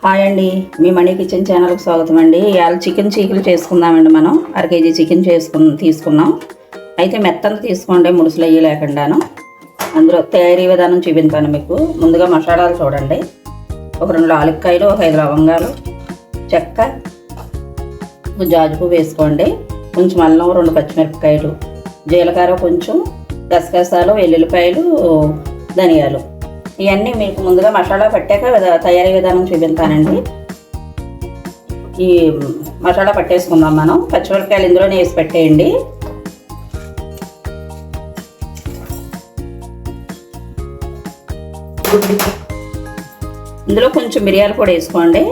Hi అండి, మీ money kitchen ఛానల్కి స్వాగతం అండి. ఇవాళ చికెన్ చీకులు చేసుకుందామండి. మనం 1 కేజీ చికెన్ తీసుకున్నాం. అయితే మెత్తంత తీసుకోండి, ముడుసులు అయ్యి లేకుండాను. అందులో తయారీ విధానం చూపించాను మీకు. ముందుగా మసాలాలు చూడండి. ఒక 2 ఆలుక్కాయలు, ఒక 5 లవంగాలు, చెక్క, ఒక జాజుపు వేసుకోండి. కొంచెం అల్లం, 2 పచ్చిమిరపకాయలు, జీలకర్ర, కొంచెం గసగసాలు, వెల్లుల్లిపాయలు, ధనియాలు. ఇవన్నీ మీకు ముందుగా మసాలా పట్టాక తయారీ విధానం చూపిస్తానండి. ఈ మసాలా పట్టేసుకుందాం మనం. పచ్చిమిరపకాయలు ఇందులోనే వేసి పెట్టేయండి. ఇందులో కొంచెం మిరియాల పొడి వేసుకోండి.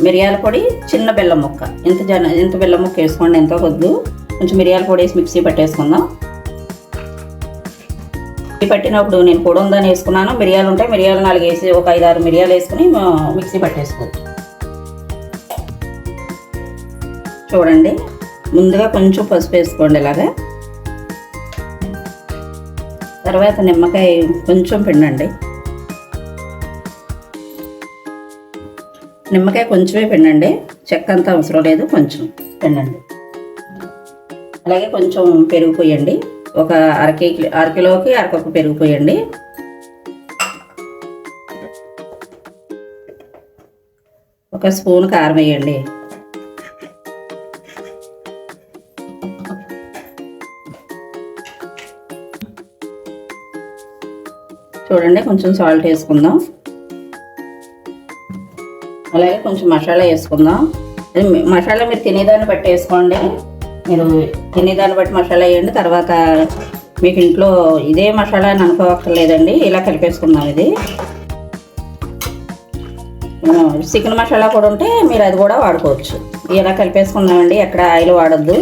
మిరియాల పొడి, చిన్న బెల్లం ముక్క, ఇంత బెల్లం ముక్క వేసుకోండి. ఎంతో కొద్దు కొంచెం మిరియాల పొడి వేసి మిక్సీ పట్టేసుకుందాం. పట్టినప్పుడు నేను పొడి ఉందని వేసుకున్నాను. మిరియాలు ఉంటే మిరియాలు 4 వేసి, ఒక 5-6 మిరియాలు వేసుకుని మిక్సీ పట్టేసుకోవచ్చు. చూడండి, ముందుగా కొంచెం పసుపు వేసుకోండి ఇలాగా. తర్వాత నిమ్మకాయ కొంచెం పిండండి. నిమ్మకాయ కొంచెమే పిండండి, చెక్క అంతా అవసరం లేదు, కొంచెం పిండండి. అలాగే కొంచెం పెరుగు పోయండి. ఒక అర కిలోకి అరకప్పు పెరుగు పోయండి. ఒక స్పూన్ కారం వేయండి. చూడండి, కొంచెం సాల్ట్ వేసుకుందాం. అలాగే కొంచెం మసాలా వేసుకుందాం. మసాలా మీరు తినేదాన్ని బట్టి వేసుకోండి. మీరు తినేదాన్ని బట్టి మసాలా వేయండి. తర్వాత మీకు ఇంట్లో ఇదే మసాలా అని అనుకోవక్కర్లేదండి, ఇలా కలిపేసుకుందాం. ఇది చికెన్ మసాలా కూడా ఉంటే మీరు అది కూడా వాడుకోవచ్చు. ఇలా కలిపేసుకుందామండి, ఎక్కడ ఆయిల్ వాడద్దు.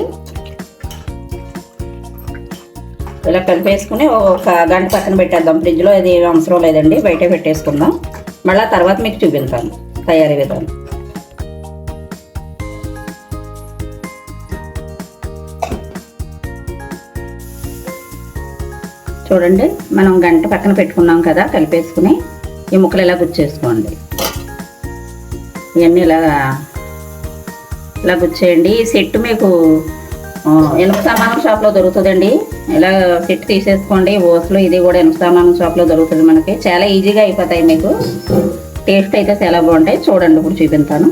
ఇలా కలిపేసుకుని ఒక గంట పక్కన పెట్టేద్దాం. ఫ్రిడ్జ్లో అది ఏమి అవసరం లేదండి, బయటే పెట్టేసుకుందాం. మళ్ళీ తర్వాత మీకు చూపిస్తాను తయారీ విధానం. చూడండి, మనం గంట పక్కన పెట్టుకున్నాం కదా, కలిపేసుకుని ఈ ముక్కలు ఇలా గుచ్చేసుకోండి. ఇవన్నీ ఇలా గుచ్చేయండి. ఈ సెట్ మీకు ఎనుక సామానం షాప్లో దొరుకుతుందండి. ఇలా సెట్ తీసేసుకోండి. ఓసులు ఇది కూడా ఎనుక సామానం షాప్లో దొరుకుతుంది మనకి. చాలా ఈజీగా అయిపోతాయి, మీకు టేస్ట్ అయితే చాలా బాగుంటాయి. చూడండి, ఇప్పుడు చూపిస్తాను.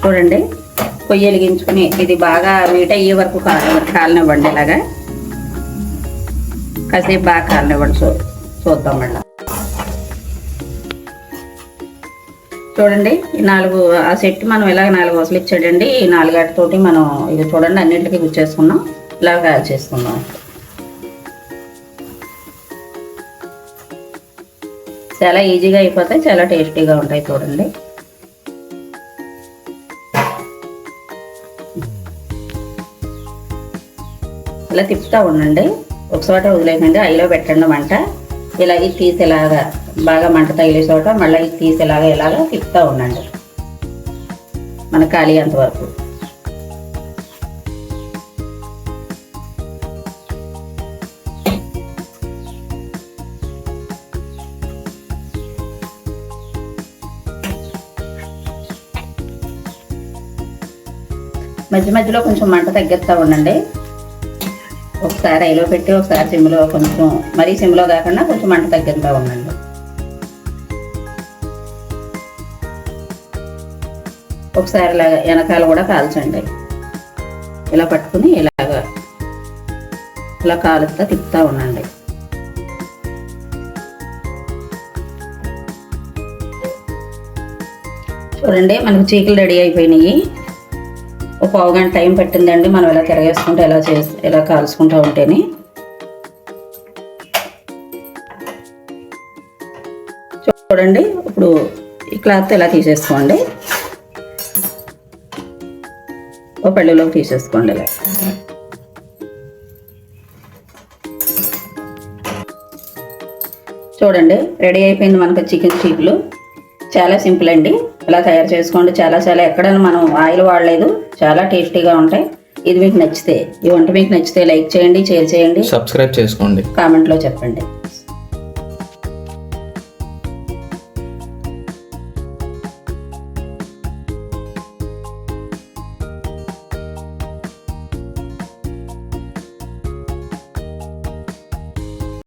చూడండి, పొయ్యి వెలిగించుకుని ఇది బాగా వీట అయ్యే వరకు కాలనివ్వండి. ఇలాగా కాసేపు బాగా కాలనివ్వండి. చూద్దాం మళ్ళీ. చూడండి, ఈ 4 ఆ సెట్ మనం ఇలాగ 4 వసలు ఇచ్చాడండి. ఈ 4 ఆటతోటి మనం ఇది చూడండి అన్నింటికి గుచ్చేసుకున్నాం. ఇలాగ చేసుకుందాం. చాలా ఈజీగా అయిపోతాయి, చాలా టేస్టీగా ఉంటాయి. చూడండి, ఇలా తిప్పుతూ ఉండండి. ఒకచోట వదిలేకండి, ఐలో పెట్టండి మంట. ఇలా ఇది తీసేలాగా బాగా మంట తగిలే చోట మళ్ళీ ఇది తీసేలాగా ఇలాగా తిప్పుతూ ఉండండి మనకు ఖాళీ అంతవరకు. మధ్య మధ్యలో కొంచెం మంట తగ్గిస్తూ ఉండండి. ఒకసారి ఐలో పెట్టి ఒకసారి సిమ్లో, కొంచెం మరీ సిమ్లో కాకుండా కొంచెం మంట తగ్గిస్తూ ఉండండి. ఒకసారి ఇలాగా వెనకాల కూడా కాల్చండి. ఇలా పట్టుకుని ఇలా కాలుస్తా తిప్పుతూ ఉండండి. చూడండి, మనకు చీకులు రెడీ అయిపోయినాయి. ఒక పావు గంట టైం పట్టిందండి మనం ఇలా తిరగేసుకుంటే ఇలా కాల్చుకుంటూ ఉంటేనే. చూడండి, ఇప్పుడు ఈ క్లాత్ ఇలా తీసేసుకోండి. ఒక పళ్ళులోకి తీసేసుకోండి. ఇలా చూడండి, రెడీ అయిపోయింది మనకు చికెన్ చీకులు. చాలా సింపుల్ అండి, ఇలా తయారు చేసుకోండి. చాలా ఎక్కడైనా మనం ఆయిల్ వాడలేదు, చాలా టేస్టీగా ఉంటాయి. ఇది మీకు నచ్చితే, ఈ వంట మీకు నచ్చితే లైక్ చేయండి, షేర్ చేయండి, సబ్స్క్రైబ్ చేసుకోండి, కామెంట్లో చెప్పండి.